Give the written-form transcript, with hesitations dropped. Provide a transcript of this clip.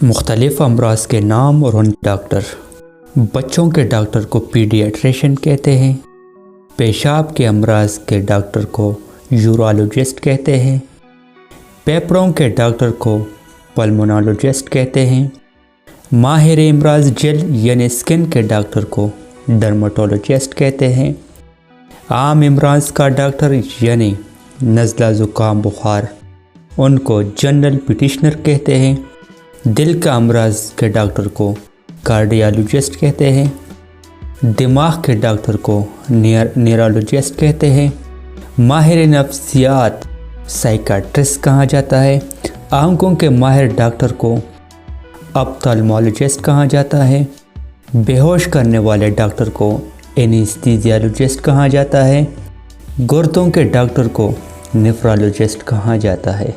مختلف امراض کے نام اور ان ڈاکٹر۔ بچوں کے ڈاکٹر کو پیڈیاٹریشن کہتے ہیں۔ پیشاب کے امراض کے ڈاکٹر کو یورولوجسٹ کہتے ہیں۔ پھیپھڑوں کے ڈاکٹر کو پلمونالوجسٹ کہتے ہیں۔ ماہر امراض جلد یعنی اسکن کے ڈاکٹر کو ڈرمٹولوجسٹ کہتے ہیں۔ عام امراض کا ڈاکٹر یعنی نزلہ، زکام، بخار، ان کو جنرل پیٹیشنر کہتے ہیں۔ دل کا امراض کے ڈاکٹر کو کارڈیالوجسٹ کہتے ہیں۔ دماغ کے ڈاکٹر کو نیورولوجسٹ کہتے ہیں۔ ماہر نفسیات سائیکیاٹرسٹ کہا جاتا ہے۔ آنکھوں کے ماہر ڈاکٹر کو اپتھالمولوجسٹ کہا جاتا ہے۔ بے ہوش کرنے والے ڈاکٹر کو اینستھیزیالوجسٹ کہا جاتا ہے۔ گردوں کے ڈاکٹر کو نیفرولوجسٹ کہا جاتا ہے۔